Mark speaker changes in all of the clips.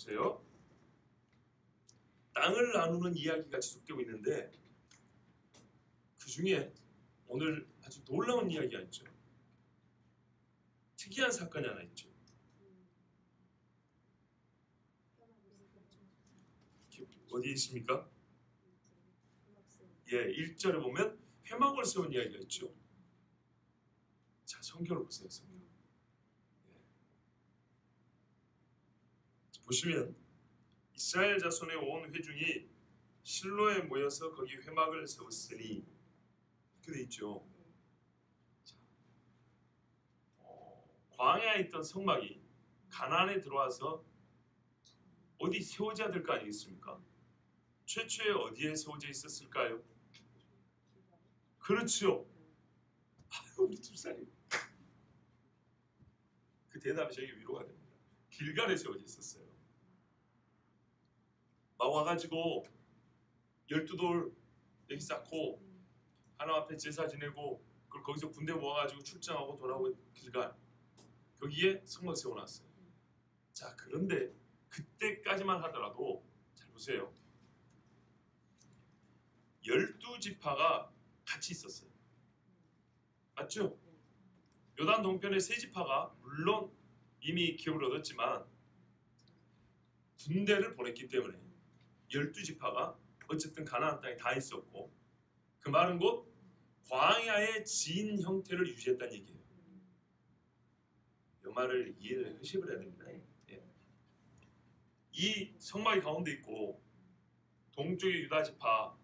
Speaker 1: 보세요. 땅을 나누는 이야기가 지속되고 있는데 그 중에 오늘 아주 놀라운 이야기가 있죠. 특이한 사건이 하나 있죠. 어디에 있습니까? 예, 1절에 보면 회막을 세운 이야기가 있죠. 자, 성경을 보세요. 성경. 예. 보시면 이스라엘 자손의 온 회중이 실로에 모여서 거기 회막을 세웠으니 이렇게 돼 있죠. 자, 광야에 있던 성막이 가나안에 들어와서 어디 세워져야 될 거 아니겠습니까? 최초에 어디에 세워져 있었을까요? 그렇죠. 아유, 우리 집사님. 그 대답이 저에게 위로가 됩니다. 길갈에 세워져 있었어요. 막 와가지고 12돌 여기 쌓고 하나님 앞에 제사 지내고 그리고 거기서 군대 모아가지고 출장하고 돌아오고 길갈 거기에 성막 세워놨어요. 자, 그런데 그때까지만 하더라도 잘 보세요. 12지파가 같이 있었어요. 맞죠? 요단 동편의 세 지파가 물론 이미 기업을 얻었지만 군대를 보냈기 때문에 12지파가 어쨌든 가나안 땅에 다 있었고 그 말은 곧 광야의 진 형태를 유지했다는 얘기예요. 이 말을 이해를 하시고 해야 됩니다. 예. 이 성막이 가운데 있고 동쪽의 유다 지파,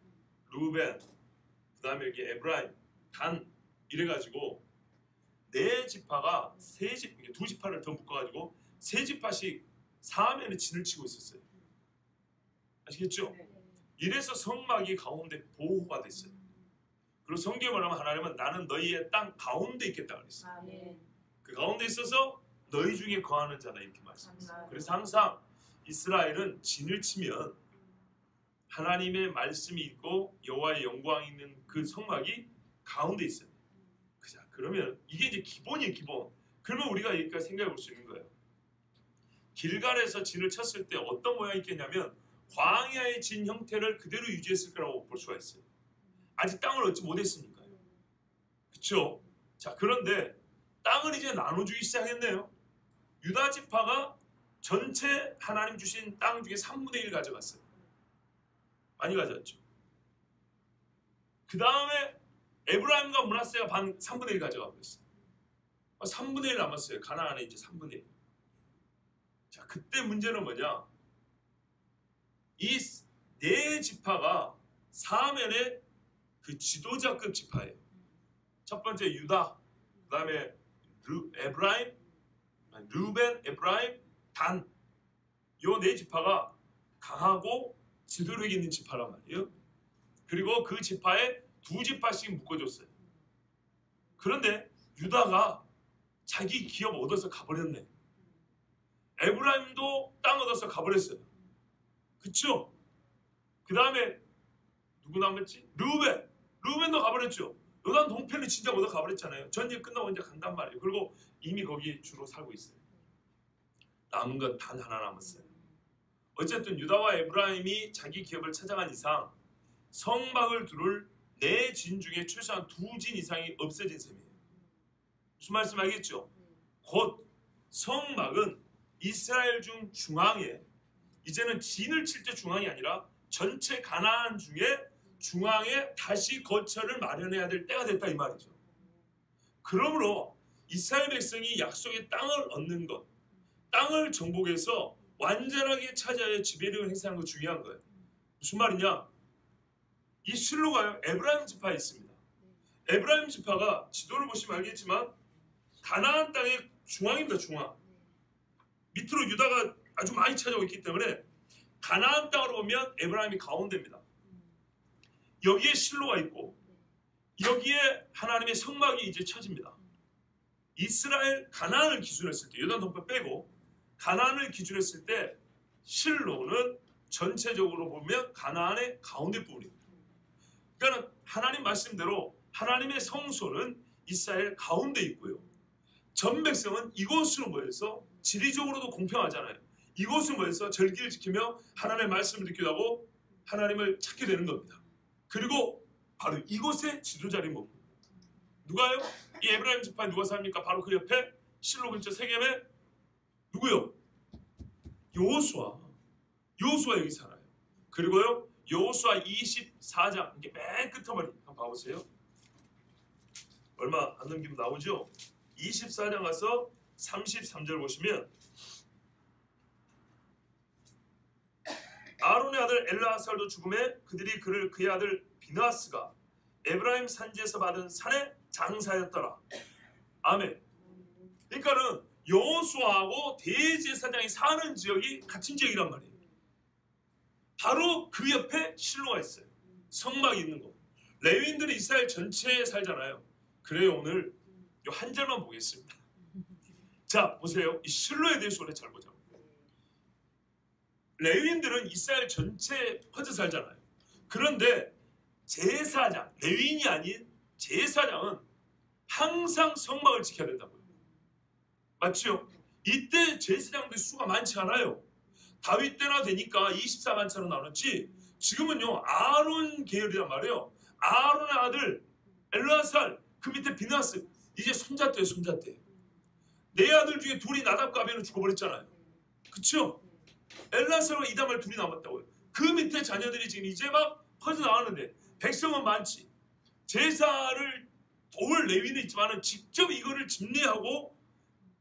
Speaker 1: 루벤, 그 다음에 여기 에브라임, 단 이래가지고 네 지파가 두 지파를 더 묶어가지고 세 지파씩 사면에 진을 치고 있었어요. 아시겠죠? 이래서 성막이 가운데 보호가 됐어요. 그리고 성경을 하면 하나님은 나는 너희의 땅 가운데 있겠다 그랬어요. 그 가운데 있어서 너희 중에 거하는 자다 이렇게 말씀했어요. 그래서 항상 이스라엘은 진을 치면 하나님의 말씀이 있고 여호와의 영광이 있는 그 성막이 가운데 있어요. 자, 그러면 이게 이제 기본이에요, 기본. 그러면 우리가 여기까지 생각해 볼 수 있는 거예요. 길갈에서 진을 쳤을 때 어떤 모양이 있겠냐면 광야의 진 형태를 그대로 유지했을 거라고 볼 수가 있어요. 아직 땅을 얻지 못했으니까요. 그렇죠? 자, 그런데 땅을 이제 나눠주기 시작했네요. 유다 지파가 전체 하나님 주신 땅 중에 3분의 1 가져갔어요. 많이 가져갔죠. 그 다음에 에브라임과 므낫세가 3분의 1 가져가고 있어요. 3분의 1 남았어요. 가나안에 이제 3분의 1. 자, 그때 문제는 뭐냐? 이 네 지파가 사면의 그 지도자급 지파예요. 첫 번째 유다, 그 다음에 루벤, 에브라임, 단. 요 네 지파가 강하고 지도력 있는 지파란 말이에요. 그리고 그 지파에 두 지파씩 묶어줬어요. 그런데 유다가 자기 기업 얻어서 가버렸네. 에브라임도 땅 얻어서 가버렸어요. 그쵸? 그 다음에 누구 남았지? 루벤도 가버렸죠. 요단 동편이 진짜 얻어 가버렸잖아요. 전쟁 끝나고 이제 간단 말이에요. 그리고 이미 거기 주로 살고 있어요. 남은 건 단 하나 남았어요. 어쨌든 유다와 에브라임이 자기 기업을 찾아간 이상 성막을 두를 네 진 중에 최소한 2진 이상이 없어진 셈이에요. 무슨 말씀 알겠죠? 곧 성막은 이스라엘 중 중앙에 이제는 진을 칠 때 중앙이 아니라 전체 가나안 중에 중앙에 다시 거처를 마련해야 될 때가 됐다 이 말이죠. 그러므로 이스라엘 백성이 약속의 땅을 얻는 것, 땅을 정복해서 완전하게 차지하여 지배력을 행사하는 거 중요한 거예요. 무슨 말이냐? 이 실로가요 에브라임 지파에 있습니다. 에브라임 지파가 지도를 보시면 알겠지만 가나안 땅의 중앙입니다. 중앙. 밑으로 유다가 아주 많이 찾아오고 있기 때문에 가나안 땅으로 보면 에브라임이 가운데입니다. 여기에 실로가 있고 여기에 하나님의 성막이 이제 쳐집니다. 이스라엘 가나안을 기준으로 했을 때 요단 동편 빼고 가나안을 기준으로 했을 때 실로는 전체적으로 보면 가나안의 가운데 부분입니다. 그러니까 하나님 말씀대로 하나님의 성소는 이스라엘 가운데 있고요. 전 백성은 이곳으로 모여서 지리적으로도 공평하잖아요. 이곳은 뭐였어? 절기를 지키며 하나님의 말씀을 듣기도 하고 하나님을 찾게 되는 겁니다. 그리고 바로 이곳에 지도자를 뭡니다. 누가요? 이 에브라임 지파에 누가 삽니까? 바로 그 옆에 실로 근처 세겜에 누구요? 여호수아. 여호수아 여기 살아요. 그리고요 여호수아 24장 이게 맨 끝머리 한번 봐보세요. 얼마 안 넘기면 나오죠. 24장 가서 33절 보시면 아론의 아들 엘르아살도 죽음에 그들이 그를 그의 아들 비나스가 에브라임 산지에서 받은 산에 장사였더라. 아멘. 그러니까는 여호수아하고 대제사장이 사는 지역이 같은 지역이란 말이에요. 바로 그 옆에 실로가 있어요. 성막이 있는 곳. 레위인들은 이스라엘 전체에 살잖아요. 그래요. 오늘 이 한 절만 보겠습니다. 자 보세요. 이 실로에 대해서 오늘 잘 보자고. 레위인들은 이스라엘 전체에 퍼져 살잖아요. 그런데 제사장, 레위인이 아닌 제사장은 항상 성막을 지켜야 된다고요. 맞죠? 이때 제사장들 수가 많지 않아요. 다윗 때나 되니까 24만 차로 나눴지. 지금은요 아론 계열이란 말이에요. 아론의 아들 엘르아살 그 밑에 비나스 이제 손자때예요. 손자때. 내 아들 중에 둘이 나답과 아비는 죽어버렸잖아요. 그쵸? 엘르아살과 이다말 둘이 남았다고요. 그 밑에 자녀들이 지금 이제 막 퍼져나가는데 백성은 많지. 제사를 도울 레위는 있지만 직접 이거를 집례하고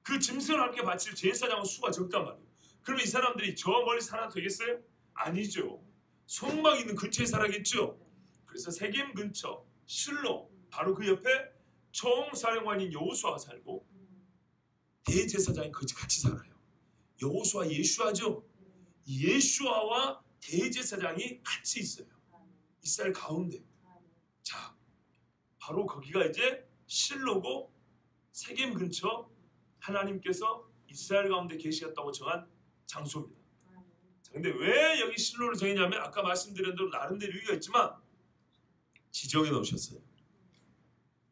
Speaker 1: 그 짐승을 함께 바칠 제사장은 수가 적단 말이에요. 그러면 이 사람들이 저 멀리 살아도 되겠어요? 아니죠. 성막 있는 근처에 살아겠죠. 그래서 세겜 근처 실로 바로 그 옆에 총사령관인 여호수아가 살고 대제사장이 같이 살아요. 여호수아 예슈아죠. 예슈아와 대제사장이 같이 있어요. 이스라엘 가운데. 자, 바로 거기가 이제 실로고 세겜 근처 하나님께서 이스라엘 가운데 계시겠다고 정한 장소입니다. 자, 근데 왜 여기 실로를 정했냐면 아까 말씀드린 대로 나름대로 이유가 있지만 지정해 놓으셨어요.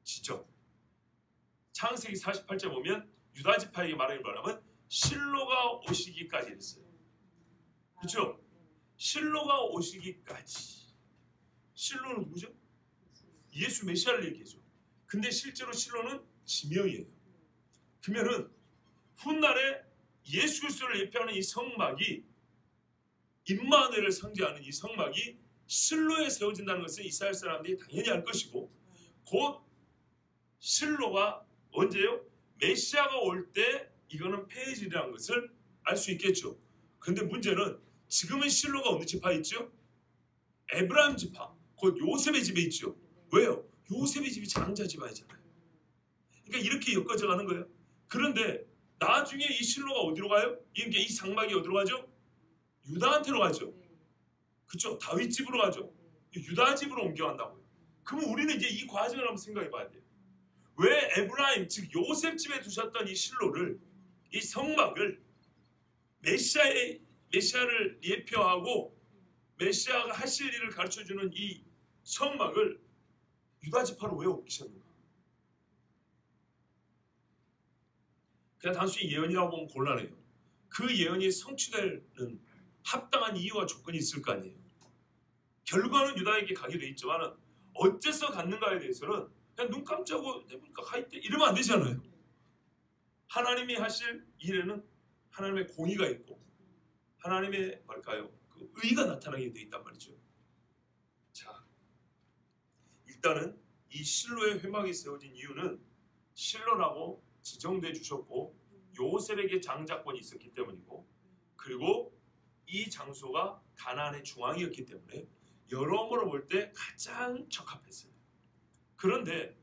Speaker 1: 지정. 창세기 48절 보면 유다 지파에게 말하길 바라면 실로가 오시기까지 했어요. 그렇죠? 실로가 오시기까지. 실로는 누구죠? 예수 메시아를 얘기해줘. 근데 실제로 실로는 지명이에요. 그러면은 훗날에 예수 그리스도를 예표하는 이 성막이 임마누엘을 상징하는 이 성막이 실로에 세워진다는 것은 이스라엘 사람들이 당연히 알 것이고 곧 실로가 언제요? 메시아가 올 때 이거는 폐해지리라는 것을 알 수 있겠죠. 그런데 문제는 지금은 실로가 어느 지파에 있죠? 에브라임 지파, 곧 요셉의 집에 있죠. 왜요? 요셉의 집이 장자 집안이잖아요. 그러니까 이렇게 엮어져 가는 거예요. 그런데 나중에 이 실로가 어디로 가요? 이 장막이 어디로 가죠? 유다한테로 가죠. 그렇죠? 다윗 집으로 가죠. 유다 집으로 옮겨간다고요. 그러면 우리는 이제 이 과정을 한번 생각해 봐야 돼요. 왜 에브라임 즉 요셉 집에 두셨던 이 실로를 이 성막을 메시아를 예표하고 메시아가 하실 일을 가르쳐주는 이 성막을 유다 지파로 왜 옮기셨는가? 그냥 단순히 예언이라고 보면 곤란해요. 그 예언이 성취되는 합당한 이유와 조건이 있을 거 아니에요. 결과는 유다에게 가게 돼 있지만 어째서 갔는가에 대해서는 그냥 눈 깜짝하고 내보니까 가 있대 이러면 안 되잖아요. 하나님이 하실 일에는 하나님의 공의가 있고 하나님의 그 의가 나타나게 돼 있단 말이죠. 자, 일단은 이 실로의 회막이 세워진 이유는 실로라고 지정돼 주셨고 요셉에게 장자권이 있었기 때문이고 그리고 이 장소가 가나안의 중앙이었기 때문에 여러모로 볼 때 가장 적합했어요. 그런데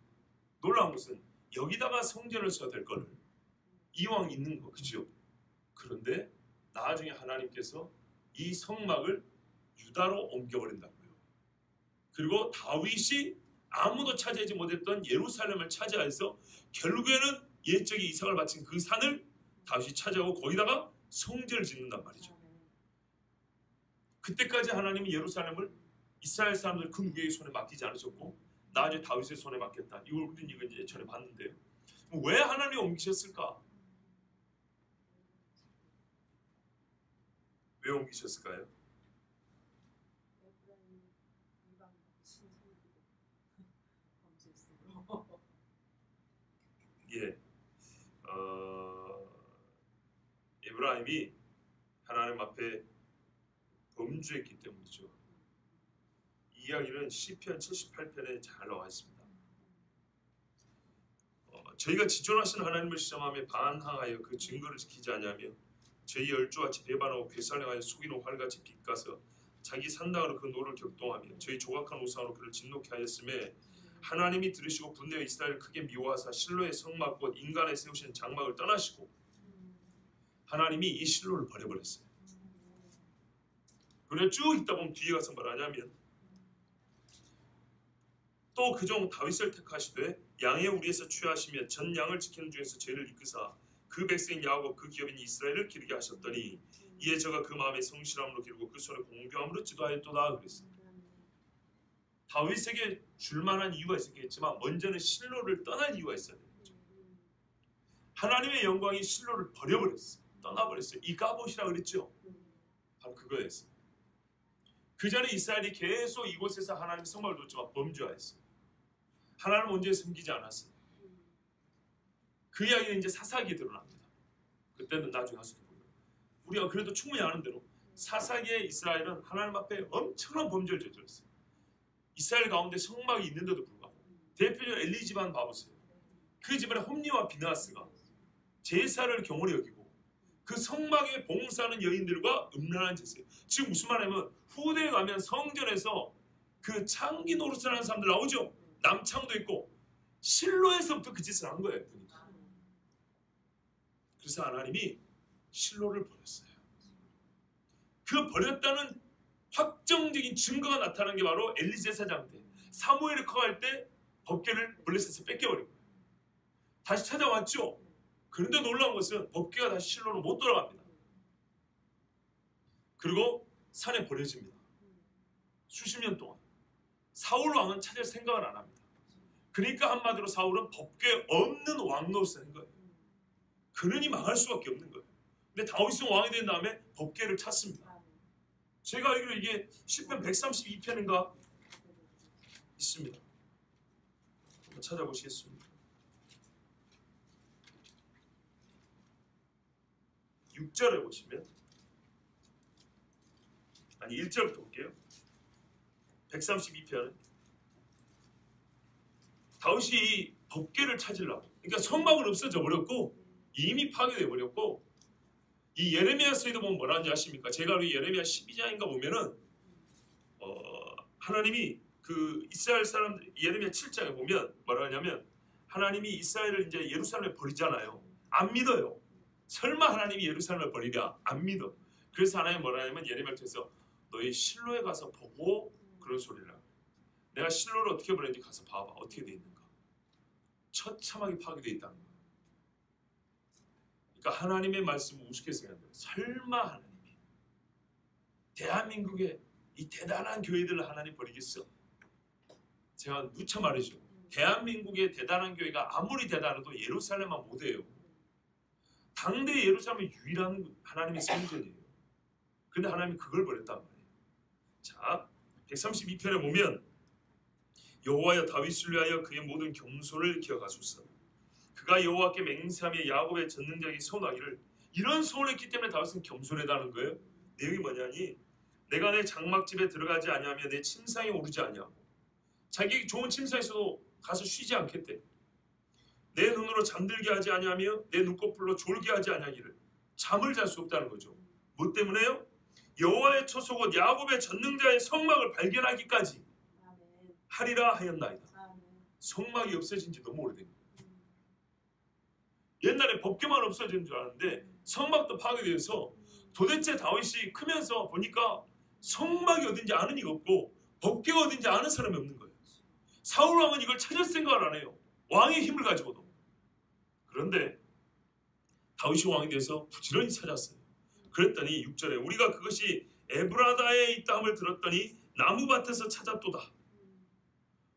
Speaker 1: 놀라운 것은 여기다가 성전을 써야 될 거를 이왕 있는 거 그죠? 그런데 나중에 하나님께서 이 성막을 유다로 옮겨버린다고요. 그리고 다윗이 아무도 차지하지 못했던 예루살렘을 차지해서 결국에는 옛적에 이삭을 바친 그 산을 다윗이 차지하고 거기다가 성전을 짓는단 말이죠. 그때까지 하나님이 예루살렘을 이스라엘 사람들 그 누구의 손에 맡기지 않으셨고 나중에 다윗의 손에 맡겼다. 이걸 이제 전에 봤는데요. 왜 하나님이 옮기셨을까? 왜 옮기셨을까요? 예, 에브라임이 하나님 앞에 범죄했기 때문이죠. 이 이야기는 시편 78편에 잘 나와 있습니다. 저희가 지존하신 하나님을 시험하며 반항하여 그 증거를 지키지 아니하며 저희 열조같이 배반하고 괴살행하여 속이는 활같이 빗가서 자기 산당으로 그 노를 격동하며 저희 조각한 우상으로 그를 진노케 하였음에 하나님이 들으시고 분노하여 이스라엘을 크게 미워하사 실로의 성막 곧 인간의 세우신 장막을 떠나시고 하나님이 이 실로를 버려버렸어요. 그래 쭉 있다 보면 뒤에 가서 말하냐면 또 그종 다윗을 택하시되 양의 우리에서 취하시며 전 양을 지키는 중에서 죄를 이끄사 그 백성 야곱 그 기업인 이스라엘을 기르게 하셨더니 이에 저가 그 마음에 성실함으로 기르고 그 손에 공평함으로 지도하였도다 그랬어요. 다윗에게 줄만한 이유가 있었겠지만 먼저는 실로를 떠날 이유가 있어야 되는 거죠. 하나님의 영광이 실로를 버려버렸어요. 떠나버렸어요. 이가봇이라 그랬죠. 바로 그거였어요. 그 전에 이스라엘이 계속 이곳에서 하나님의 성막을 뒀지만 범죄하였어요. 하나님을 온전히 섬기지 않았어요. 그 이야기는 이제 사사기에 드러납니다. 그때는 나중에 가서 우리가 그래도 충분히 아는 대로 사사기에 이스라엘은 하나님 앞에 엄청난 범죄를 저질렀어요. 이스라엘 가운데 성막이 있는데도 불구하고 대표적으로 엘리 집안 봐보세요. 그 집안에 홈리와 비나스가 제사를 경홀히 여기고 그 성막에 봉사하는 여인들과 음란한 짓이에요. 지금 무슨 말이냐면 후대에 가면 성전에서 그 창기 노릇을 하는 사람들 나오죠. 남창도 있고 실로에서부터 그 짓을 한 거예요. 그러니까. 그래서 하나님이 실로를 버렸어요. 그 버렸다는 확정적인 증거가 나타난 게 바로 엘리 제사장 때 사무엘이 커갈 때 법궤를 블레셋에서 뺏겨버린 거예요. 다시 찾아왔죠. 그런데 놀라운 것은 법궤가 다시 실로로 못 돌아갑니다. 그리고 산에 버려집니다. 수십 년 동안 사울 왕은 찾을 생각을 안 합니다. 그러니까 한마디로 사울은 법궤 없는 왕노릇을 한 거예요. 그러니 망할 수밖에 없는 거예요. 근데 다윗은 왕이 된 다음에 법궤를 찾습니다. 제가 알기로 이게 시편 132편인가 있습니다. 한번 찾아보시겠습니다. 6절에 보시면 아니 1절부터 볼게요. 132편 다윗이 이 법궤를 찾으려고 그러니까 성막은 없어져 버렸고 이미 파괴되어 버렸고 이 예레미야서에도 보면 뭐라 하는지 아십니까? 제가 우리 예레미야 12장인가 보면은 하나님이 그 이스라엘 사람들 예레미야 7장에 보면 뭐라 하냐면 하나님이 이스라엘을 이제 예루살렘에 버리잖아요. 안 믿어요. 설마 하나님이 예루살렘을 버리랴? 안 믿어. 그래서 하나님 뭐라 하냐면 예레미야를 통해서 너희 실로에 가서 보고 그런 소리를 하고 내가 실로를 어떻게 보냈는지 가서 봐봐. 어떻게 돼 있는가. 처참하게 파괴되어 있다는 거예요. 그러니까 하나님의 말씀을 우습게 생각해요. 설마 하나님이 대한민국의 이 대단한 교회들을 하나님 버리겠어? 제가 누차 말이죠. 대한민국의 대단한 교회가 아무리 대단해도 예루살렘만 못해요. 당대 예루살렘이 유일한 하나님의 성전이에요. 근데 하나님이 그걸 버렸단 말이에요. 자, 132편에 보면 여호와여 다윗을 위하여 그의 모든 겸손을 기억하소서. 그가 여호와께 맹세하며 야곱의 전능자에게 소원하기를 이런 소원을 했기 때문에 다윗은 겸손하다는 거예요. 내용이 뭐냐니 내가 내 장막집에 들어가지 아니하며 내 침상에 오르지 아니하고 자기 좋은 침상에서도 가서 쉬지 않겠대. 내 눈으로 잠들게 하지 아니하며 내 눈꺼풀로 졸게 하지 아니하기를 잠을 잘 수 없다는 거죠. 뭐 때문에요? 여호와의 처소 곧 야곱의 전능자의 성막을 발견하기까지 하리라 하였나이다. 성막이 없어진 지 너무 오래된 거예요. 옛날에 법궤만 없어진 줄 알았는데 성막도 파괴되어서 도대체 다윗이 크면서 보니까 성막이 어딘지 아는 이가 없고 법궤가 어딘지 아는 사람이 없는 거예요. 사울 왕은 이걸 찾을 생각을 안 해요. 왕의 힘을 가지고도. 그런데 다윗이 왕이 돼서 부지런히 찾았어요. 그랬더니 6절에 우리가 그것이 에브라다에 있다함을 들었더니 나무밭에서 찾았도다.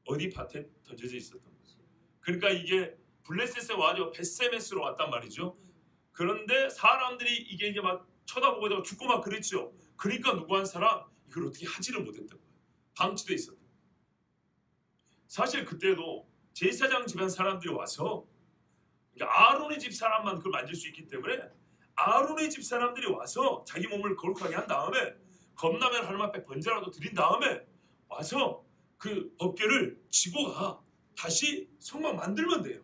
Speaker 1: 어디 밭에 던져져 있었던 거죠. 그러니까 이게 블레셋에 와서 벳세메스로 왔단 말이죠. 그런데 사람들이 이게 이제 막 쳐다보고 있다가 죽고 막 그랬죠. 그러니까 누구 한 사람 이걸 어떻게 하지를 못했던 거예요. 방치돼 있었던 거예요. 사실 그때도 제사장 집안 사람들이 와서, 그러니까 아론의 집 사람만 그걸 만질 수 있기 때문에 아론의 집 사람들이 와서 자기 몸을 거룩하게 한 다음에 겁나면 하나님 앞에 번제라도 드린 다음에 와서 그 법궤를 지고 가 다시 성막 만들면 돼요.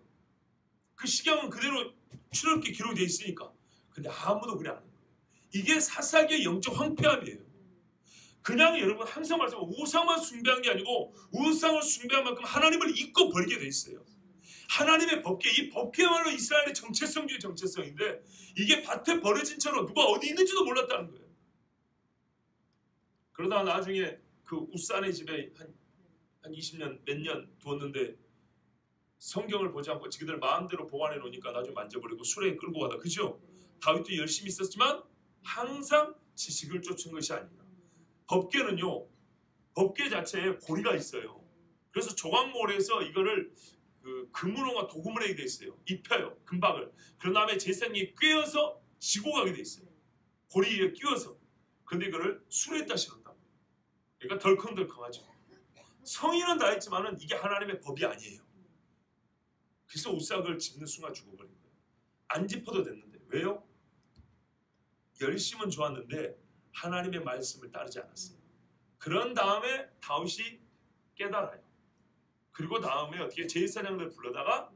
Speaker 1: 그 식양은 그대로 출애굽기 기록되어 있으니까. 근데 아무도 그래 안 하는 거예요. 이게 사사기의 영적 황폐함이에요. 그냥 여러분 항상 말씀하면 우상만 숭배한 게 아니고 우상을 숭배한 만큼 하나님을 잊고 버리게 돼 있어요. 하나님의 법궤, 이 법궤만으로 이스라엘의 정체성 중의 정체성인데 이게 밭에 버려진 채로 누가 어디 있는지도 몰랐다는 거예요. 그러다가 나중에 그 우산의 집에 한 20년 몇 년 두었는데 성경을 보지 않고 지그들 마음대로 보관해 놓으니까 나중에 만져버리고 수레에 끌고 가다. 그죠? 다윗도 열심히 있었지만 항상 지식을 쫓은 것이 아니라 법궤는요, 법궤 자체에 고리가 있어요. 그래서 조각모래에서 이거를 그 금으로가 도구물에 돼 있어요. 입혀요, 금박을. 그런 다음에 제사장이 꿰어서 지고 가게 돼 있어요. 고리에 끼워서. 근데 이거를 수레에다 실었다고. 그러니까 덜컹덜컹하죠. 성의는 다 했지만은 이게 하나님의 법이 아니에요. 그래서 우삭을 짚는 순간 죽어버린 거예요. 안 짚어도 됐는데. 왜요? 열심은 좋았는데 하나님의 말씀을 따르지 않았어요. 그런 다음에 다윗이 깨달아요. 그리고 다음에 어떻게 제사장들 불러다가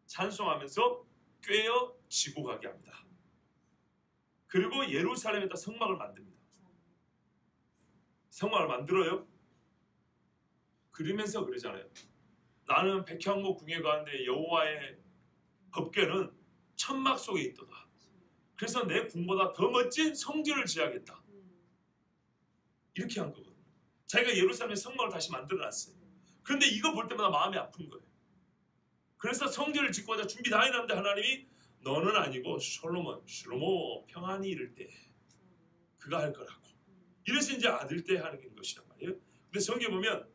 Speaker 1: 찬송하면서 꿰어 지고 가게 합니다. 그리고 예루살렘에다 성막을 만듭니다. 성막을 만들어요. 그러면서 그러잖아요. 나는 백향목 궁에 가는데 여호와의 법궤는 천막 속에 있도다. 그래서 내 궁보다 더 멋진 성전을 지어야겠다. 이렇게 한 거거든요. 자기가 예루살렘의 성막을 다시 만들어놨어요. 그런데 이거 볼 때마다 마음이 아픈 거예요. 그래서 성전을 짓고자 준비 다 해놨는데 하나님이 너는 아니고 솔로몬 평안히 이를 때 그가 할 거라고. 이래서 이제 아들 때 하는 것이란 말이에요. 근데 성경에 보면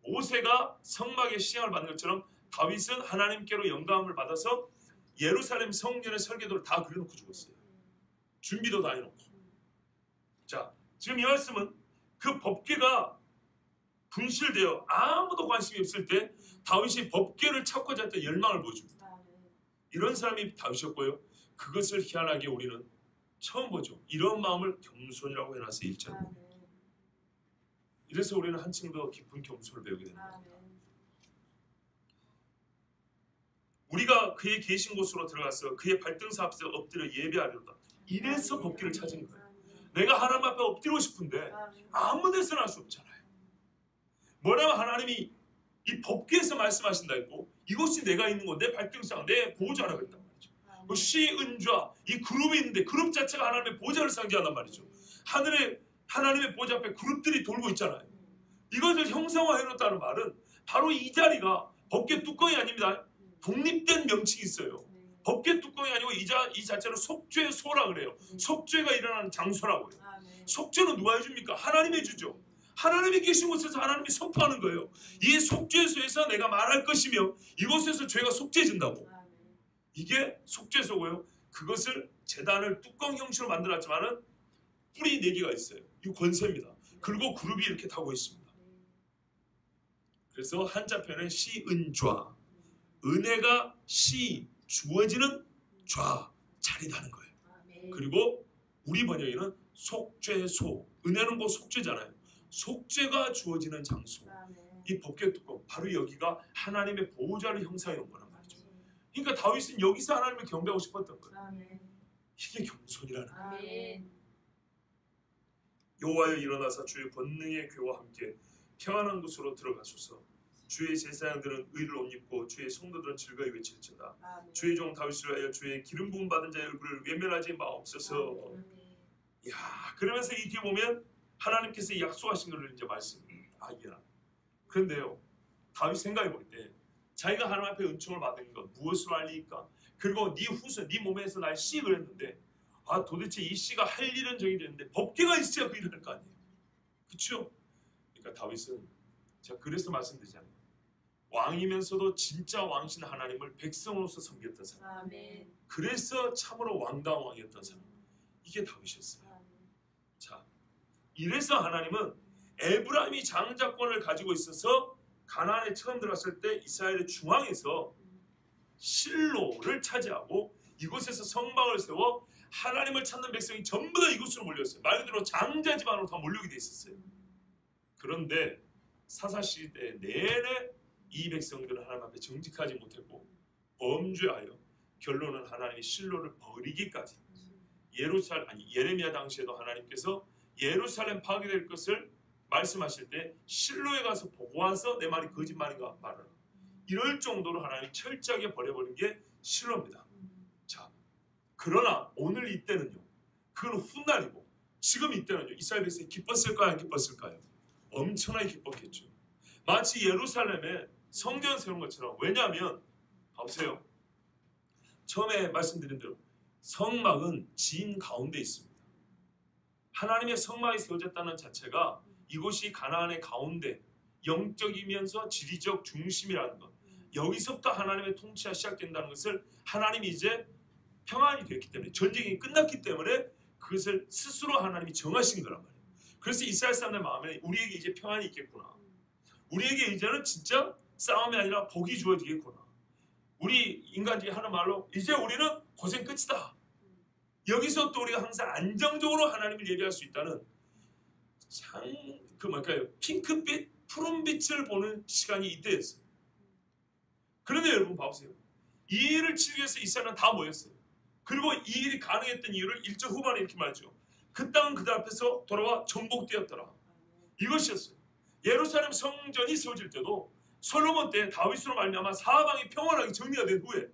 Speaker 1: 모세가 성막의 시향을 받는 것처럼 다윗은 하나님께로 영감을 받아서 예루살렘 성전의 설계도를 다 그려놓고 죽었어요. 준비도 다 해놓고. 자, 지금 이 말씀은 그 법궤가 분실되어 아무도 관심이 없을 때 다윗이 법궤를 찾고자 했던 열망을 보여줍니다. 이런 사람이 다윗이었고요. 그것을 희한하게 우리는 처음 보죠. 이런 마음을 겸손이라고 해놨어요. 1절. 이래서 우리는 한층 더 깊은 겸손을 배우게 됩니다. 우리가 그의 계신 곳으로 들어가서 그의 발등사 앞에서 엎드려 예배하려다. 이래서 법궤를 찾은 거예요. 내가 하나님 앞에 엎드리고 싶은데 아무 데서나 할 수 없잖아요. 뭐냐면 하나님이 이 법궤에서 말씀하신다 했고 이곳이 내가 있는 곳, 내 발등상, 내 보호자라고 했단 말이죠. 뭐 시은좌, 이 그룹이 있는데 그룹 자체가 하나님의 보호자를 상징한단 말이죠. 하늘에 하나님의 보호자 앞에 그룹들이 돌고 있잖아요. 이것을 형상화해놓았다는 말은 바로 이 자리가 법궤 뚜껑이 아닙니다. 독립된 명칭이 있어요. 법궤 뚜껑이 아니고 이 자체로 속죄소라 그래요. 속죄가 일어나는 장소라고요. 속죄는 누가 해줍니까? 하나님이 해주죠. 하나님이 계신 곳에서 하나님이 선포하는 거예요. 이 속죄소에서 내가 말할 것이며 이곳에서 죄가 속죄해진다고. 이게 속죄소고요. 그것을 제단을 뚜껑 형식으로 만들었지만은 뿔이 4개가 있어요. 이 권세입니다. 그리고 그룹이 이렇게 타고 있습니다. 그래서 한자편에 시은좌, 은혜가 주어지는 좌, 자리다는 거예요. 그리고 우리 번역에는 속죄소, 은혜는 곧 속죄잖아요. 속죄가 주어지는 장소. 이 법궤 뚜껑, 바로 여기가 하나님의 보호자를 형상해 놓은 거란 말이죠. 그러니까 다윗은 여기서 하나님을 경배하고 싶었던 거예요. 이게 겸손이라는 거예요. 여호와여 일어나사 주의 권능의 궤와 함께 평안한 곳으로 들어가소서. 주의 제사장들은 의를 옷 입고 주의 성도들은 즐거이 외칠지어다. 주의 종 다윗을 위하여 주의 기름 부음 받은 자의 얼굴을 외면하지 마옵소서. 야, 그러면서 이 뒤에 보면 하나님께서 약속하신 것을 이제 말씀하기야. 그런데요, 다윗 생각해 볼 때 자기가 하나님 앞에 은총을 받은 것 무엇으로 알리까? 그리고 네 후손, 네 몸에서 날 씨를 했는데 도대체 이 씨가 할 일은 정해졌는데 법궤가 있어야 그 일을 할 거 아니에요. 그렇죠? 그러니까 다윗은 제가 그래서 말씀드리잖아요. 왕이면서도 진짜 왕신 하나님을 백성으로서 섬겼던 사람. 그래서 참으로 왕다운 왕이었던 사람. 이게 다윗이었어요. 자, 이래서 하나님은 에브라임이 장자권을 가지고 있어서 가나안에 처음 들어갔을 때 이스라엘의 중앙에서 실로를 차지하고 이곳에서 성막을 세워 하나님을 찾는 백성이 전부 다 이곳으로 몰렸어요. 말 그대로 장자 집안으로 다 몰리게 돼 있었어요. 그런데 사사시대 내내 이 백성들은 하나님 앞에 정직하지 못했고 범죄하여 결론은 하나님이 실로를 버리기까지 예레미야 당시에도 하나님께서 예루살렘 파괴될 것을 말씀하실 때 실로에 가서 보고 와서 내 말이 거짓말인가 말하라. 이럴 정도로 하나님이 철저하게 버려버린 게 실로입니다. 자, 그러나 오늘 이때는요. 그건 훗날이고 지금 이때는요. 이스라엘 백성이 기뻤을까요? 안 기뻤을까요? 엄청나게 기뻤겠죠. 마치 예루살렘에 성전 세운 것처럼. 왜냐하면 보세요. 처음에 말씀드린 대로 성막은 진 가운데 있습니다. 하나님의 성막이 세워졌다는 자체가 이곳이 가나안의 가운데 영적이면서 지리적 중심이라는 것, 여기서부터 하나님의 통치가 시작된다는 것을 하나님이 이제 평안이 됐기 때문에, 전쟁이 끝났기 때문에 그것을 스스로 하나님이 정하신 거란 말이에요. 그래서 이스라엘 사람들 마음에 우리에게 이제 평안이 있겠구나, 우리에게 이제는 진짜 싸움이 아니라 복이 주어지겠구나, 우리 인간들이 하는 말로 이제 우리는 고생 끝이다, 여기서 또 우리가 항상 안정적으로 하나님을 예배할 수 있다는 핑크빛, 푸른빛을 보는 시간이 이때였어요. 그런데 여러분 봐보세요. 이 일을 치기 위해서 이스라엘은 다 모였어요. 그리고 이 일이 가능했던 이유를 1절 후반에 이렇게 말하죠. 그 땅은 그들 앞에서 돌아와 정복되었더라. 이것이었어요. 예루살렘 성전이 세워질 때도 솔로몬 때 다윗으로 말미암아 사방이 평안하게 정리가 된 후에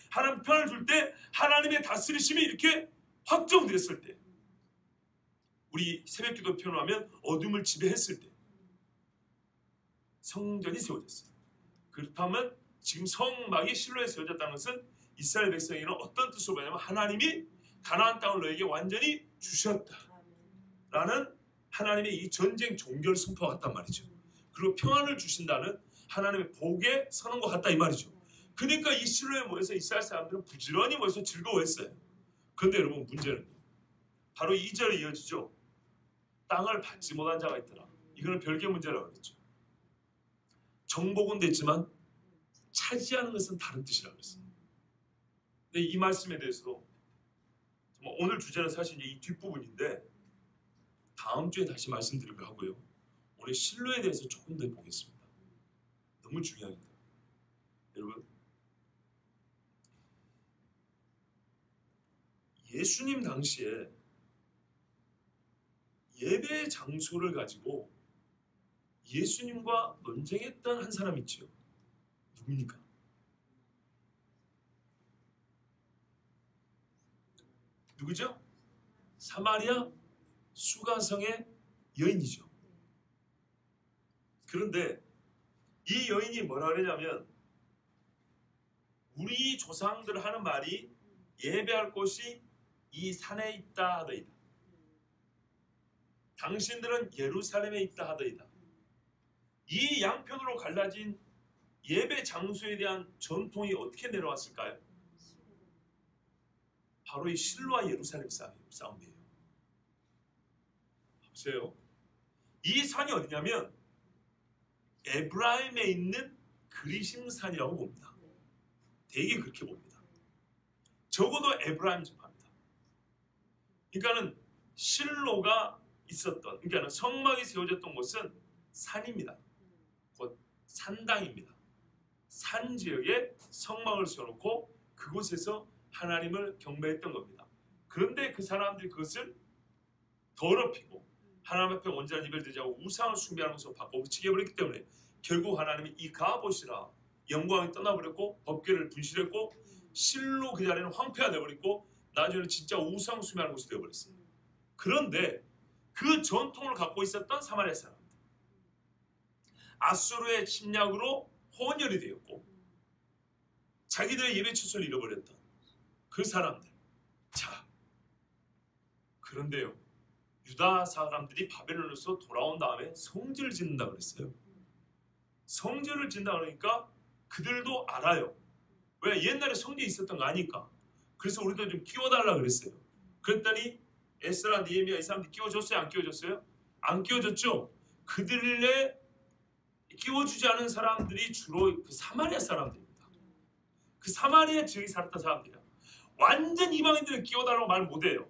Speaker 1: 하나님 평안을 줄 때 하나님의 다스리심이 이렇게 확정됐을 때, 우리 새벽기도 표현하면 어둠을 지배했을 때 성전이 세워졌어요. 그렇다면 지금 성막이 실로에 세워졌다는 것은 이스라엘 백성에게는 어떤 뜻으로 보냐면 하나님이 가나안 땅을 너에게 완전히 주셨다라는 하나님의 이 전쟁 종결 선포가 같단 말이죠. 그리고 평안을 주신다는 하나님의 복에 서는 것 같다 이 말이죠. 그러니까 이 실로에 모여서 이스라엘 사람들은 부지런히 모여서 즐거워했어요. 그런데 여러분 문제는 바로 2절에 이어지죠. 땅을 받지 못한 자가 있더라. 이거는 별개 문제라고 그랬죠. 정복은 됐지만 차지하는 것은 다른 뜻이라고 그랬어요. 근데 이 말씀에 대해서도 오늘 주제는 사실 이 뒷부분인데 다음 주에 다시 말씀드리기로 하고요. 오늘 실로에 대해서 조금 더 보겠습니다. 너무 중요합니다. 여러분, 예수님 당시에 예배 장소를 가지고 예수님과 논쟁했던 한 사람이 있죠. 누굽니까? 누구죠? 사마리아 수가성의 여인이죠. 그런데 이 여인이 뭐라 그러냐면 우리 조상들 하는 말이 예배할 곳이 이 산에 있다 하더이다. 당신들은 예루살렘에 있다 하더이다. 이 양편으로 갈라진 예배 장소에 대한 전통이 어떻게 내려왔을까요? 바로 이 실로와 예루살렘 싸움이에요. 보세요. 이 산이 어디냐면 에브라임에 있는 그리심산이라고 봅니다. 대개 그렇게 봅니다. 적어도 에브라임 지파입니다. 그러니까는 실로가 있었던, 그러니까 성막이 세워졌던 곳은 산입니다. 곧 산당입니다. 산 지역에 성막을 세워놓고 그곳에서 하나님을 경배했던 겁니다. 그런데 그 사람들이 그것을 더럽히고 하나님 앞에 온전한 예배를 드리지 않고 우상을 숭배하는 것으로 바꿔붙이게 해버렸기 때문에 결국 하나님이 이 가보시라 영광이 떠나버렸고 법궤를 분실했고 실로 그 자리는 황폐가 되어버렸고 나중에는 진짜 우상 숭배하는 곳이 되어버렸어요. 그런데 그 전통을 갖고 있었던 사마리아 사람들, 아수르의 침략으로 혼혈이 되었고 자기들의 예배 처소를 잃어버렸던 그 사람들. 자, 그런데요, 유다 사람들이 바벨론에서 돌아온 다음에 성전을 짓는다 그랬어요. 성전을 짓는다 그러니까 그들도 알아요. 왜? 옛날에 성전이 있었던 거 아니까. 그래서 우리도 좀 끼워달라 그랬어요. 그랬더니 에스라, 느헤미야 이 사람들 끼워줬어요? 안 끼워줬어요? 안 끼워줬죠. 그들에 끼워주지 않은 사람들이 주로 그 사마리아 사람들입니다. 그 사마리아 지역에 살았던 사람들이야. 완전 이방인들은 끼워달라고 말 못해요.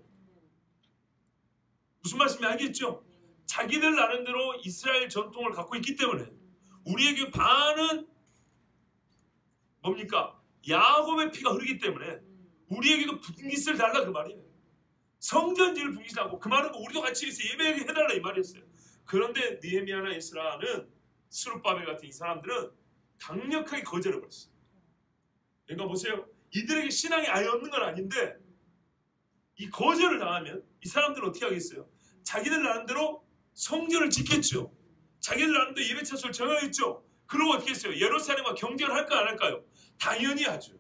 Speaker 1: 무슨 말씀인지 알겠죠? 자기들 나름대로 이스라엘 전통을 갖고 있기 때문에 우리에게 반은 뭡니까? 야곱의 피가 흐르기 때문에 우리에게도 분깃을 달라 그 말이에요. 성전지를 분깃하고 그 말은 우리도 같이 있어 예배해달라 이 말이었어요. 그런데 느헤미야나 에스라는 스룹바벨 같은 이 사람들은 강력하게 거절해버렸어요. 그러니까 보세요. 이들에게 신앙이 아예 없는 건 아닌데 이 거절을 당하면 이 사람들은 어떻게 하겠어요? 자기들 나름대로 성전을 지켰죠. 자기들 나름대로 예배 차수를 정하겠죠. 그리고 어떻게 했어요? 예루살렘과 경쟁을 할까 안 할까요? 당연히 하죠.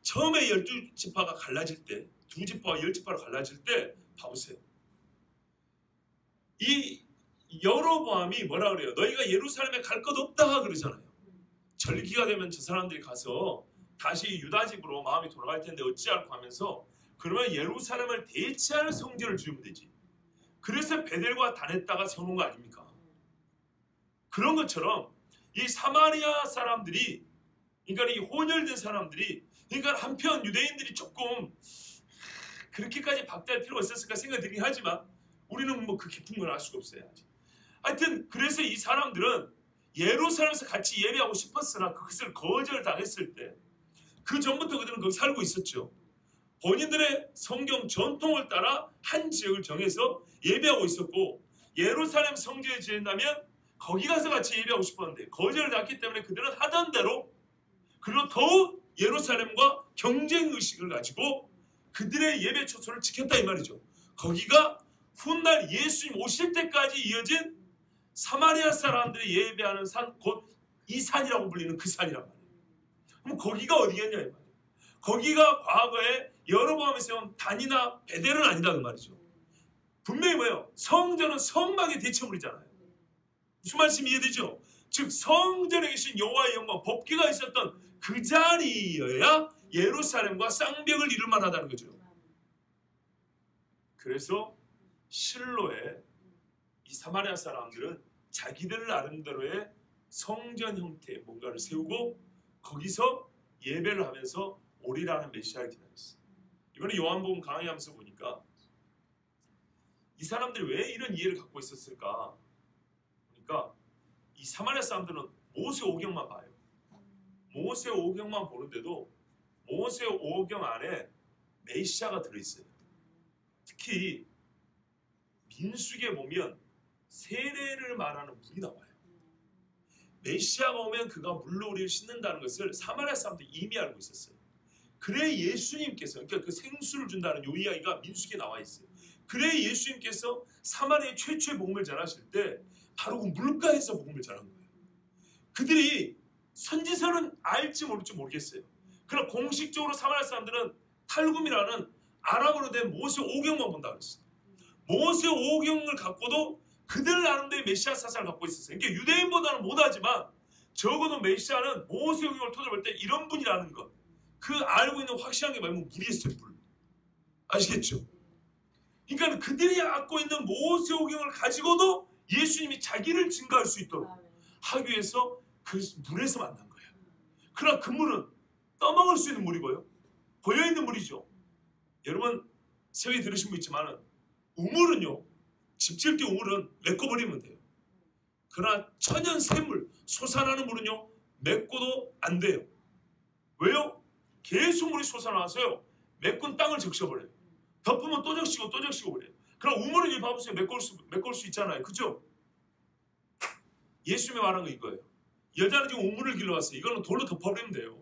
Speaker 1: 처음에 12지파가 갈라질 때, 2지파와 10지파로 갈라질 때 봐보세요. 이 여로보암이 뭐라 그래요? 너희가 예루살렘에 갈 것 없다 그러잖아요. 절기가 되면 저 사람들이 가서 다시 유다 집으로 마음이 돌아갈 텐데 어찌할까 하면서 그러면 예루살렘을 대체할 성전을 지으면 되지. 그래서 베델과 단에다가 세우는 거 아닙니까? 그런 것처럼 이 사마리아 사람들이, 그러니까 이 혼혈된 사람들이, 그러니까 한편 유대인들이 조금 그렇게까지 박대할 필요가 있었을까 생각이 들긴 하지만 우리는 뭐 그 깊은 걸 알 수가 없어요. 아직. 하여튼 그래서 이 사람들은 예루살렘에서 같이 예배하고 싶었으나 그것을 거절당했을 때 그 전부터 그들은 거기 살고 있었죠. 본인들의 성경 전통을 따라 한 지역을 정해서 예배하고 있었고 예루살렘 성전에 지은다면 거기 가서 같이 예배하고 싶었는데 거절을 당했기 때문에 그들은 하던 대로 그리고 더욱 예루살렘과 경쟁의식을 가지고 그들의 예배 초소를 지켰다 이 말이죠. 거기가 훗날 예수님 오실 때까지 이어진 사마리아 사람들이 예배하는 산, 곧 이 산이라고 불리는 그 산이란 말이에요. 그럼 거기가 어디겠냐 이 말이에요. 거기가 과거에 여로보암이 세운 단이나 베델은 아니다 그 말이죠. 분명히 뭐예요? 성전은 성막의 대체물이잖아요. 무슨 말씀이 이해되죠? 즉 성전에 계신 여호와의 영광 법궤가 있었던 그 자리여야 예루살렘과 쌍벽을 이룰 만하다는 거죠. 그래서 실로에 이 사마리아 사람들은 자기들 나름대로의 성전 형태의 뭔가를 세우고 거기서 예배를 하면서 오리라는 메시아를 기다렸어요. 이번에 요한복음 강의하면서 보니까 이 사람들이 왜 이런 이해를 갖고 있었을까? 그러니까 이 사마리아 사람들은 모세 오경만 봐요. 모세 오경만 보는데도 모세 오경 안에 메시아가 들어있어요. 특히 민수기에 보면 세례를 말하는 물이 나와요. 메시아가 오면 그가 물로 우리를 씻는다는 것을 사마리아 사람들이 이미 알고 있었어요. 그래 예수님께서, 그러니까 그 생수를 준다는 요 이야기가 민수기에 나와 있어요. 그래 예수님께서 사마리아의 최초의 복음을 전하실 때 바로 그 물가에서 복음을 전한 거예요. 그들이 선지서는 알지 모를지 모르겠어요. 그러나 공식적으로 사마리아 사람들은 탈굼이라는 아람어로 된 모세 오경만 본다 그랬어요. 모세 오경을 갖고도 그들 나름대로 메시아 사상을 갖고 있었어요. 그러니까 유대인보다는 못하지만 적어도 메시아는 모세 오경을 토대로 볼 때 이런 분이라는 것, 그 알고 있는 확실한 게 뭐냐면 물이었어요. 물. 아시겠죠? 그러니까 그들이 갖고 있는 모세 오경을 가지고도 예수님이 자기를 증거할 수 있도록 하기 위해서 그 물에서 만난 거예요. 그러나 그 물은 떠먹을 수 있는 물이고요. 고여있는 물이죠. 여러분 세계 들으신 분 있지만 우물은요. 집 지을 때 우물은 메꿔버리면 돼요. 그러나 천연 샘물, 솟아나는 물은요. 메꿔도 안 돼요. 왜요? 계속 물이 솟아나와서요. 메꾼 땅을 적셔버려요. 덮으면 또 적시고 또 적시고 그래요. 그럼 우물은 이 봐보세요. 메꿀 수 있잖아요. 그죠? 예수님이 말한 거 이거예요. 여자는 지금 우물을 길러왔어요. 이거는 돌로 덮어버리면 돼요.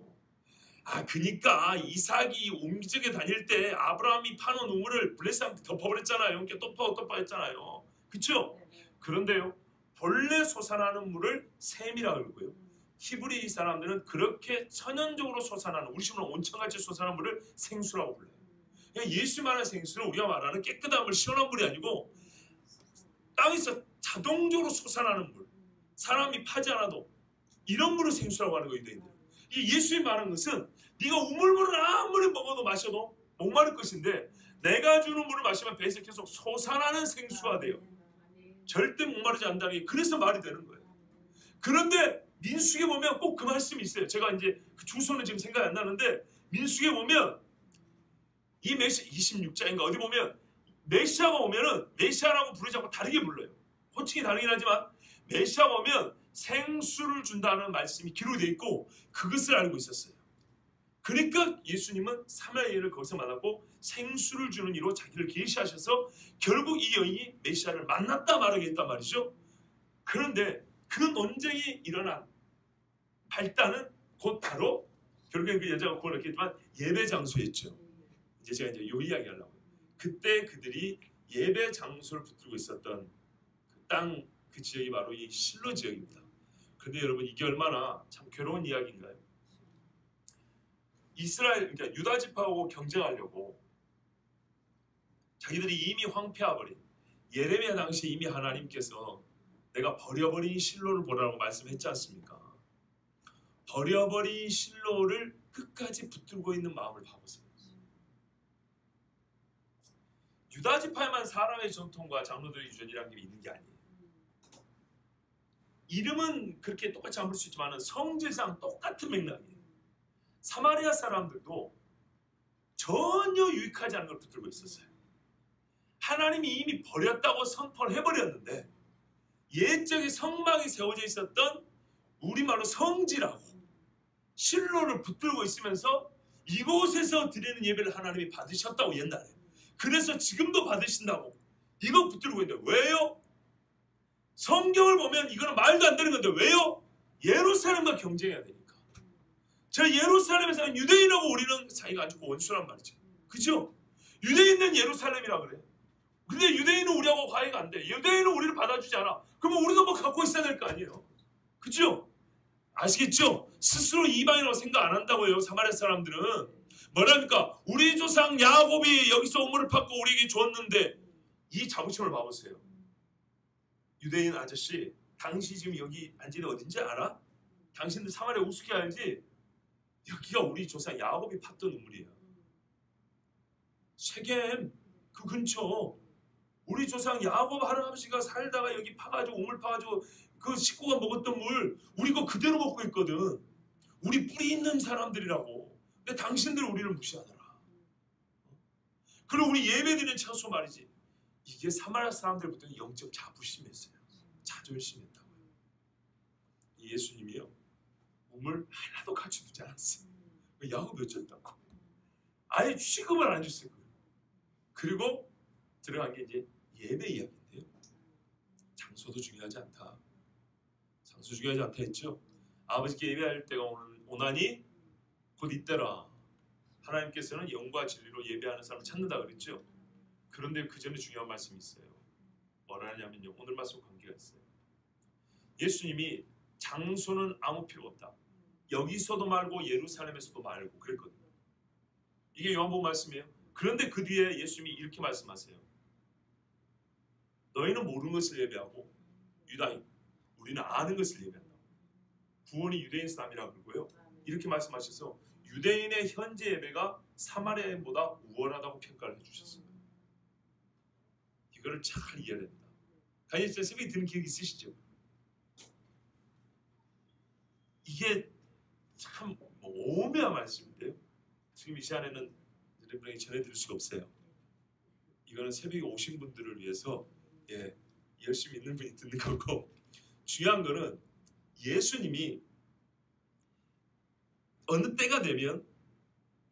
Speaker 1: 아, 그니까 이삭이 옮기적에 다닐 때 아브라함이 파놓은 우물을 블레셋한테 덮어버렸잖아요. 이렇게 또파 했잖아요. 그쵸? 그런데요. 본래 솟아나는 물을 샘이라고 그러고요. 히브리 사람들은 그렇게 천연적으로 솟아나는 우리 식으로 온천같이 솟아나는 물을 생수라고 불러요. 그러니까 예수 말하는 생수는 우리가 말하는 깨끗한 물, 시원한 물이 아니고 땅에서 자동적으로 솟아나는 물, 사람이 파지 않아도 이런 물을 생수라고 하는 거예요. 이 예수님 말하는 것은 네가 우물물을 아무리 먹어도 마셔도 목마를 것인데 내가 주는 물을 마시면 배에서 계속 솟아나는 생수가 돼요. 절대 목마르지 않는다는 게 그래서 말이 되는 거예요. 그런데 민수기에 보면 꼭 그 말씀이 있어요. 제가 이제 그 주소는 지금 생각이 안 나는데 민수기에 보면 이 메시아 26장인가 어디 보면 메시아가 오면은 메시아라고 부르지 않고 다르게 불러요. 호칭이 다르긴 하지만 메시아가 오면 생수를 준다는 말씀이 기록되어 있고 그것을 알고 있었어요. 그러니까 예수님은 사마리아인을 거기서 만났고 생수를 주는 이로 자기를 계시하셔서 결국 이 여인이 메시아를 만났다 말하게 했단 말이죠. 그런데 그 논쟁이 일어난 발단은 곧 바로 결국엔 그 여자가 그걸 했지만 예배 장소였죠. 이제 제가 이제 요 이야기 하려고요. 그때 그들이 예배 장소를 붙들고 있었던 그 땅, 그 지역이 바로 이 실로 지역입니다. 그런데 여러분 이게 얼마나 참 괴로운 이야기인가요? 이스라엘, 그러니까 유다 지파하고 경쟁하려고 자기들이 이미 황폐해버린 예레미야 당시에 이미 하나님께서 내가 버려버린 실로를 보라고 말씀했지 않습니까? 버려버린 실로를 끝까지 붙들고 있는 마음을 봐보세요. 유다 지파에만 사람의 전통과 장로들의 유전이라는 게 있는 게 아니에요. 이름은 그렇게 똑같이 안 부를 수 있지만 성질상 똑같은 맥락이에요. 사마리아 사람들도 전혀 유익하지 않은 걸 붙들고 있었어요. 하나님이 이미 버렸다고 선포를 해버렸는데 옛적에 성막이 세워져 있었던 우리말로 성지라고 실로를 붙들고 있으면서 이곳에서 드리는 예배를 하나님이 받으셨다고 옛날에. 그래서 지금도 받으신다고 이거 붙들고 있는데 왜요? 성경을 보면 이거는 말도 안 되는 건데 왜요? 예루살렘과 경쟁해야 되니까. 저 예루살렘에 사는 유대인하고 우리는 사이가 안 좋고 원수란 말이죠. 그죠? 유대인은 예루살렘이라 그래. 근데 유대인은 우리하고 화해가 안 돼. 유대인은 우리를 받아주지 않아. 그러면 우리도 뭐 갖고 있어야 될 거 아니에요. 그죠? 아시겠죠? 스스로 이방이라고 생각 안 한다고요. 사마리아 사람들은. 뭐랍니까? 우리 조상 야곱이 여기서 우물을 팠고 우리에게 줬는데 이 자부심을 봐보세요. 유대인 아저씨, 당신 지금 여기 앉은 데 어딘지 알아? 당신들 사마리아 우습게 알지? 여기가 우리 조상 야곱이 팠던 우물이에요. 세겜 그 근처 우리 조상 야곱 할아버지가 살다가 여기 파가지고 우물 파가지고 그 식구가 먹었던 물 우리 거 그대로 먹고 있거든. 우리 뿌리 있는 사람들이라고. 근데 당신들 우리를 무시하더라. 그리고 우리 예배드리는 장소 말이지. 이게 사마리아 사람들부터는 영적 자부심이었어요. 자존심이었다고요. 예수님이요. 우물 하나도 갖춰두지 않았어요. 야곱이 어쩌다고. 아예 취급을 안 해줬어요. 그리고 들어간 게 이제 예배 이야기인데요. 장소도 중요하지 않다. 장소 중요하지 않다 했죠. 아버지께 예배할 때가 오나니 곧 이때라. 하나님께서는 영과 진리로 예배하는 사람을 찾는다 그랬죠. 그런데 그 전에 중요한 말씀이 있어요. 뭐라 하냐면요. 오늘 말씀 관계가 있어요. 예수님이 장소는 아무 필요 없다. 여기서도 말고 예루살렘에서도 말고 그랬거든요. 이게 요한복음 말씀이에요. 그런데 그 뒤에 예수님이 이렇게 말씀하세요. 너희는 모르는 것을 예배하고 유다인, 우리는 아는 것을 예배한다. 구원이 유대인에서 남이라 그러고요. 이렇게 말씀하셔서 유대인의 현재 예배가 사마리아인보다 우월하다고 평가를 해주셨어요. 이거를 잘 이해해야 됩니다. 다니엘 새벽에 드는 기억이 있으시죠? 이게 참 오묘한 말씀인데요. 지금 이 시간에는 여러분에게 전해드릴 수가 없어요. 이거는 새벽에 오신 분들을 위해서 열심히 있는 분이 듣는 거고, 중요한 거는 예수님이 어느 때가 되면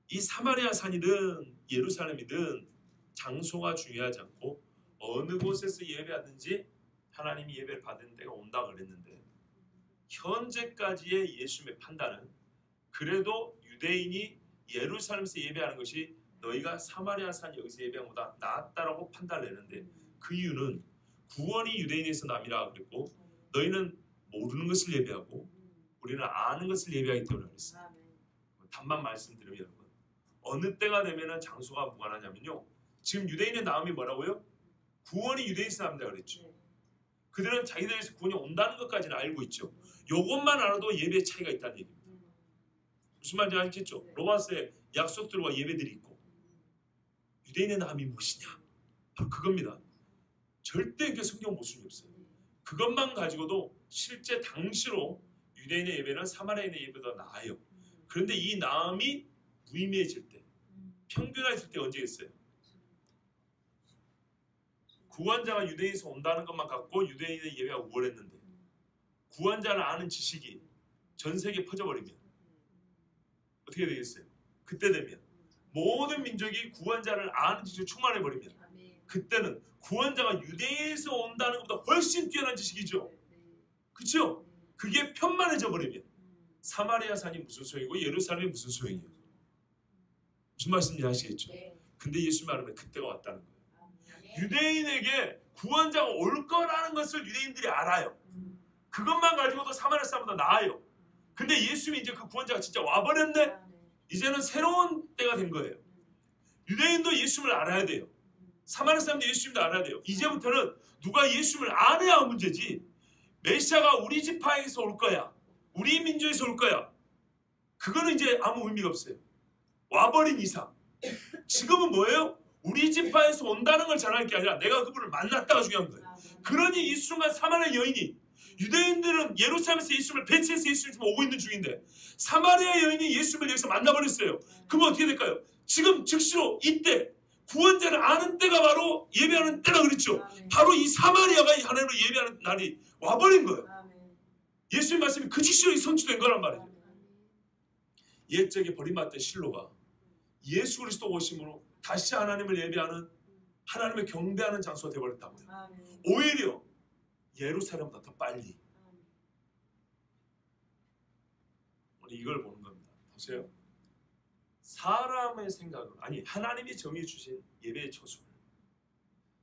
Speaker 1: 이 사마리아 산이든 예루살렘이든 장소가 중요하지 않고 어느 곳에서 예배하든지 하나님이 예배를 받는 때가 온다 그랬는데, 현재까지의 예수님의 판단은 그래도 유대인이 예루살렘에서 예배하는 것이 너희가 사마리아 산 여기서 예배한 것보다 낫다라고 판단을 내는데, 그 이유는 구원이 유대인에서 남이라 그랬고 너희는 모르는 것을 예배하고 우리는 아는 것을 예배하기 때문에 그랬어요. 단만 말씀드리면 여러분, 어느 때가 되면 장소가 무관하냐면요, 지금 유대인의 나음이 뭐라고요? 구원이 유대인에서 남다 그랬죠. 그들은 자기들에서 구원이 온다는 것까지는 알고 있죠. 이것만 알아도 예배의 차이가 있다는 얘기입니다. 무슨 말인지 아시겠죠? 로마서에 약속들과 예배들이 있고 유대인의 나음이 무엇이냐? 바로 그겁니다. 절대 이렇게 성경 모순이 없어요. 그것만 가지고도 실제 당시로 유대인의 예배는 사마리아인의 예배보다 나아요. 그런데 이 나음이 무의미해질 때, 평균화해질 때 언제 있어요? 구원자가 유대인에서 온다는 것만 갖고 유대인의 예배가 우월했는데 구원자를 아는 지식이 전 세계에 퍼져버리면 어떻게 되겠어요? 그때 되면 모든 민족이 구원자를 아는 지식을 충만해버리면 그때는 구원자가 유대인에서 온다는 것보다 훨씬 뛰어난 지식이죠. 그렇죠? 그게 편만해져 버리면 사마리아 산이 무슨 소용이고 예루살렘이 무슨 소용이에요? 무슨 말씀인지 아시겠죠? 근데 예수 말하면 그때가 왔다는 거예요. 유대인에게 구원자가 올 거라는 것을 유대인들이 알아요. 그것만 가지고도 사마리아 사람보다 나아요. 근데 예수님이 이제 그 구원자가 진짜 와버렸네. 이제는 새로운 때가 된 거예요. 유대인도 예수님을 알아야 돼요. 사마리아 사람도 예수님도 알아야 돼요. 이제부터는 누가 예수님을 알아야 문제지. 메시아가 우리 지파에서 올 거야. 우리 민족에서 올 거야. 그거는 이제 아무 의미가 없어요. 와버린 이상. 지금은 뭐예요? 우리 지파에서 온다는 걸 전하는 게 아니라 내가 그분을 만났다가 중요한 거예요. 그러니 이 순간 사마리아 여인이 유대인들은 예루살렘에서 예수님을 배치해서 예수님 지금 오고 있는 중인데 사마리아 여인이 예수님을 여기서 만나버렸어요. 그러면 어떻게 될까요? 지금 즉시로 이때 구원자를 아는 때가 바로 예배하는 때라 그랬죠. 바로 이 사마리아가 하나님을 예배하는 날이 와버린 거예요. 예수님 말씀이 그 즉시로 성취된 거란 말이에요. 옛적에 버림받던 실로가 예수 그리스도 오심으로 다시 하나님을 예배하는 하나님을 경배하는 장소가 되어버렸다고요. 오히려 예루살렘보다 더 빨리. 우리 이걸 보는 겁니다. 보세요. 사람의 생각은 아니 하나님이 정해 주신 예배의 처소를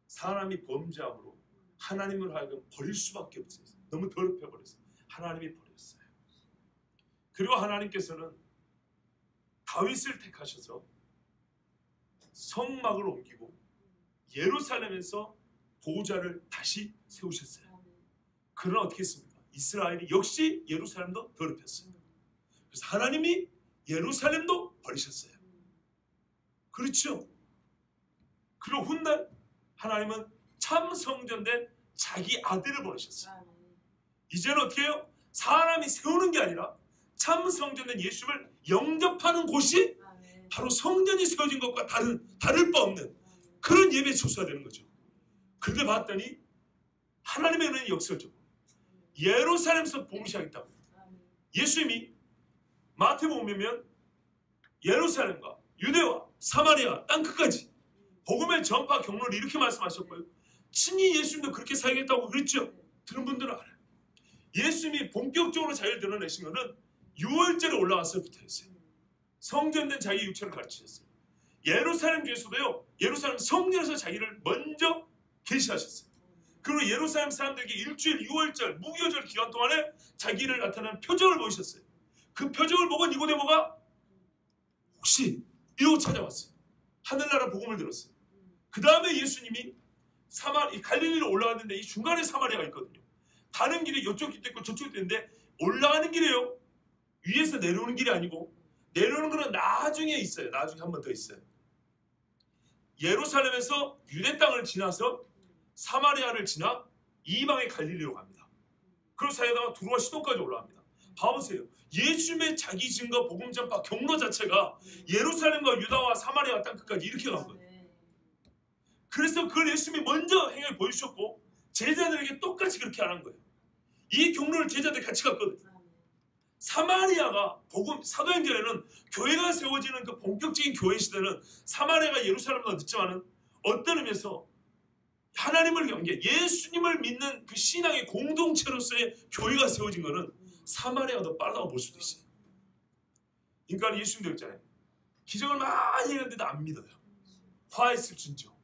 Speaker 1: 사람이 범죄함으로 하나님을 하여금 버릴 수밖에 없어요. 너무 더럽혀 버렸어요. 하나님이 버렸어요. 그리고 하나님께서는 다윗을 택하셔서 성막을 옮기고 예루살렘에서 보호자를 다시 세우셨어요. 그러나 어떻게 했습니까? 이스라엘이 역시 예루살렘도 더럽혔어요. 그래서 하나님이 예루살렘도 버리셨어요. 그렇죠? 그리고 훗날 하나님은 참 성전된 자기 아들을 보내셨어요. 이제는 어떻게 해요? 사람이 세우는 게 아니라 참 성전된 예수를 영접하는 곳이 바로 성전이 세워진 것과 다를 바 없는 그런 예배 처소가 되는 거죠. 그런데 봤더니 하나님의 은혜는 역설적으로 예루살렘에서 복음을 시작했다고. 예수님이 마태복음 보면 예루살렘과 유대와 사마리아 땅끝까지 복음의 전파 경로를 이렇게 말씀하셨고요. 친히 예수님도 그렇게 사역했다고 그랬죠. 들은 분들은 알아요. 예수님이 본격적으로 자기를 드러내신 것은 6월절에 올라왔을부터 했어요. 성전된 자기 육체를 가르치셨어요. 예루살렘 교회에서도요. 예루살렘 성전에서 자기를 먼저 계시하셨어요. 그리고 예루살렘 사람들에게 일주일 6월절 무교절 기간 동안에 자기를 나타내는 표적을 보이셨어요. 그 표적을 보고 니고데모가 혹시 이러고 찾아왔어요. 하늘나라 복음을 들었어요. 그 다음에 예수님이 갈릴리로 올라갔는데 이 중간에 사마리아가 있거든요. 가는 길이 이쪽 길도 있고 저쪽 길도 있는데 올라가는 길이에요. 위에서 내려오는 길이 아니고 내려오는 거는 나중에 있어요. 나중에 한 번 더 있어요. 예루살렘에서 유대 땅을 지나서 사마리아를 지나 이방의 갈릴리로 갑니다. 그리고 사이다가 두루와 시돈까지 올라갑니다. 봐보세요. 예수님의 자기 증거 복음 전파 경로 자체가 예루살렘과 유다와 사마리아 땅끝까지 이렇게 간 거예요. 그래서 그걸 예수님이 먼저 행을 보여주셨고 제자들에게 똑같이 그렇게 하는 거예요. 이 경로를 제자들이 같이 갔거든요. 사마리아가 복음 사도행전에는 교회가 세워지는 그 본격적인 교회 시대는 사마리아가 예루살렘보다 늦지만은 어떤 의미에서 하나님을 경계 예수님을 믿는 그 신앙의 공동체로서의 교회가 세워진 것은 사마리아가 더 빠르다고 볼 수도 있어요. 그러니까 예수님도 있잖아요. 기적을 많이 했는데도 안 믿어요. 화했을 진저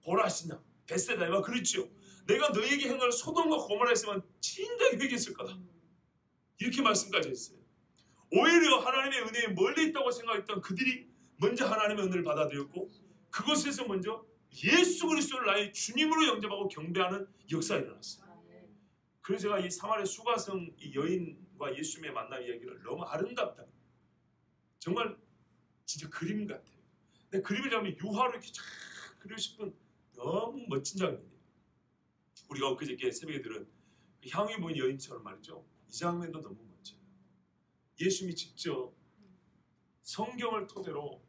Speaker 1: 보라시나 베세다 막 그랬죠. 내가 너에게 행할 소돔과 고모라 했으면 진작에 회개했을 거다. 이렇게 말씀까지 했어요. 오히려 하나님의 은혜에 멀리 있다고 생각했던 그들이 먼저 하나님의 은혜를 받아들였고 그것에서 먼저 예수 그리스도를 나의 주님으로 영접하고 경배하는 역사가 일어났어요. 그래서 제가 이 사마리아 수가성 이 여인과 예수님의 만남 이야기를 너무 아름답다. 정말 진짜 그림 같아요. 그림을 잡으면 유화로 이렇게 쫙 그리고 싶은 너무 멋진 장면이에요. 우리가 엊그저께 새벽에 들은 그 향유 보인 여인처럼 말이죠. 이 장면도 너무 멋져요. 예수님이 직접 성경을 토대로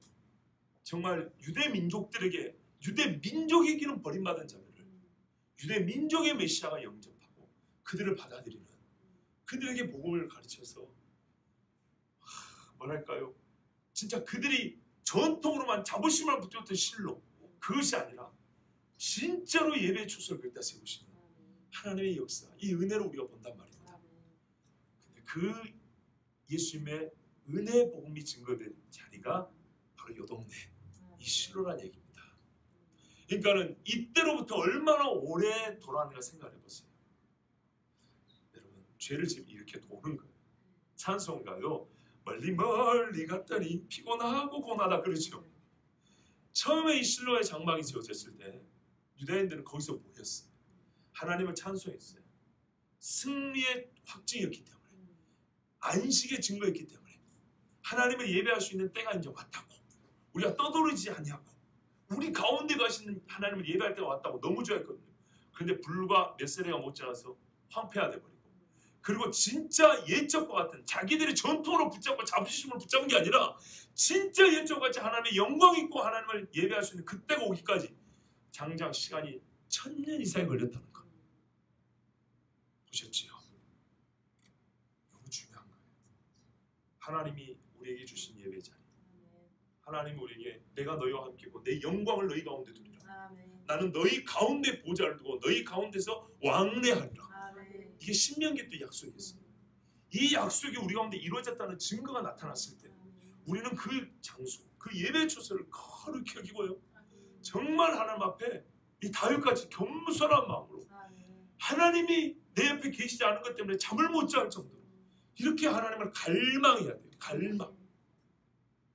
Speaker 1: 정말 유대 민족들에게, 유대 민족에게는 버림받은 자들을 유대 민족의 메시아가 영접하고 그들을 받아들이는, 그들에게 복음을 가르쳐서 뭐랄까요, 진짜 그들이 전통으로만 자부심을 붙였던 실로, 그것이 아니라 진짜로 예배의 초소를 거기다 세우시는 하나님의 역사, 이 은혜를 우리가 본단 말입니다. 근데 그 예수님의 은혜 복음이 증거된 자리가 바로 요 동네, 이 실로란 얘기입니다. 그러니까는 이때로부터 얼마나 오래 돌아왔는가 생각해 보세요. 여러분, 죄를 지금 이렇게 도는 거예요. 찬송가요, 멀리 멀리 갔더니 피곤하고 고나다 그러죠. 처음에 이 실로의 장막이 지어졌을 때 유다인들은 거기서 모였어요. 하나님을 찬송했어요. 승리의 확증이었기 때문에, 안식의 증거였기 때문에, 하나님을 예배할 수 있는 때가 이제 왔다고, 우리가 떠돌이지 아니하고 우리 가운데 가시는 하나님을 예배할 때가 왔다고 너무 좋아했거든요. 그런데 불과 몇 세대가 못 지나서 황폐화 돼버리고, 그리고 진짜 옛적과 같은 자기들의 전통으로 붙잡고 자부심으로 붙잡은 게 아니라 진짜 옛적과 같이 하나님의 영광 있고 하나님을 예배할 수 있는 그때가 오기까지 장장 시간이 1000년 이상이 걸렸다는 거 보셨지요? 너무 중요한 거예요. 하나님이 우리에게 주신 예배 자리, 하나님이 우리에게 내가 너희와 함께고 내 영광을 너희 가운데 두리라, 나는 너희 가운데 보좌를 두고 너희 가운데서 왕래하리라. 이게 신명기 때 약속이었어요. 이 약속이 우리 가운데 이루어졌다는 증거가 나타났을 때 우리는 그 장소, 그 예배 초소를 거룩히 여기고요, 정말 하나님 앞에 이 다윗같이 겸손한 마음으로 하나님이 내 옆에 계시지 않은 것 때문에 잠을 못 잘 정도로 이렇게 하나님을 갈망해야 돼요. 갈망.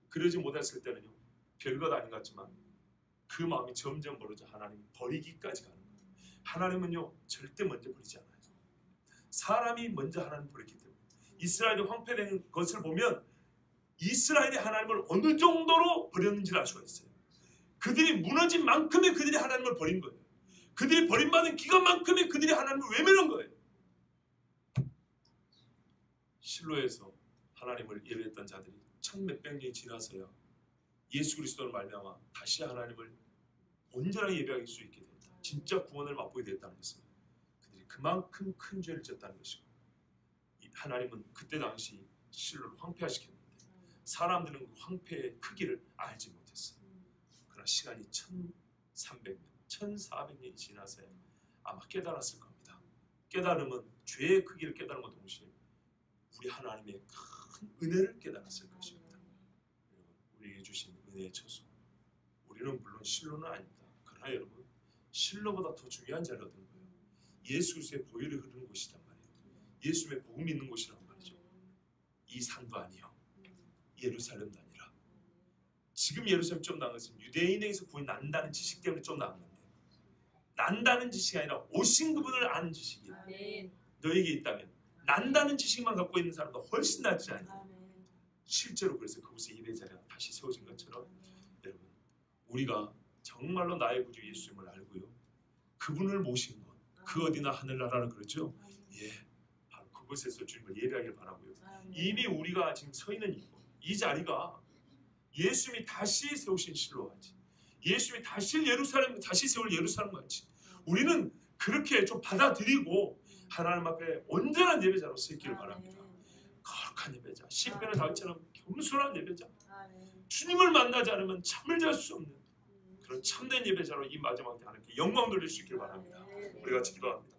Speaker 1: 그러지 못했을 때는요, 별것 아닌 것 같지만 그 마음이 점점 벌어져 하나님 버리기까지 가는 거예요. 하나님은요 절대 먼저 버리지 않아요. 사람이 먼저 하나님 버렸기 때문에 이스라엘이 황폐된 것을 보면 이스라엘이 하나님을 어느 정도로 버렸는지를 알 수가 있어요. 그들이 무너진 만큼의 그들이 하나님을 버린 거예요. 그들이 버림받은 기간만큼의 그들이 하나님을 외면한 거예요. 실로에서 하나님을 예배했던 자들이 1000몇백 년이 지나서야 예수 그리스도를 말미암아 다시 하나님을 온전하게 예배할 수 있게 됐다. 진짜 구원을 맛보게 됐다는 것은 그들이 그만큼 큰 죄를 졌다는 것이고, 하나님은 그때 당시 실로를 황폐화시켰는데 사람들은 그 황폐의 크기를 알지 못했어요. 그러나 시간이 1300년, 1400년이 지나서야 아마 깨달았을 겁니다. 깨달음은 죄의 크기를 깨달음과 동시에 우리 하나님의 큰 은혜를 깨달았을 것입니다. 여러분, 우리에게 주신 은혜의 처소, 우리는 물론 실로는 아닙니다. 그러나 여러분, 실로보다 더 중요한 자리를 얻은 거예요. 예수 그리스도의 보혈이 흐르는 곳이란 말이에요. 예수님의 복음이 있는 곳이란 말이죠. 이 산도 아니요, 예루살렘도 아니라, 지금 예루살렘 좀 나은 것은 유대인에게서 구원이 난다는 지식 때문에 좀 나은 건데, 난다는 지식이 아니라 오신 그분을 아는 지식이 너에게 있다면 난다는 지식만 갖고 있는 사람도 훨씬 낫지 않아요. 실제로 그래서 그곳에 예배 자리가 다시 세워진 것처럼 여러분, 우리가 정말로 나의 구주 예수님을 알고요, 그분을 모신 곳, 그 어디나 하늘나라라 그러죠. 예, 바로 그곳에서 주님을 예배하길 바라고요. 이미 우리가 지금 서 있는 이 자리가 예수님이 다시 세우신 실로 같이, 예수님이 다시 세울 예루살렘 같이 우리는 그렇게 좀 받아들이고 하나님 앞에 온전한 예배자로 서 있기를 바랍니다. 거룩한 예배자, 시편의 다윗처럼 겸손한 예배자, 주님을 만나지 않으면 잠을 잘 수 없는 그런 참된 예배자로 이 마지막 때 하나님께 영광 돌릴 수 있기를 바랍니다. 우리 같이 기도합니다.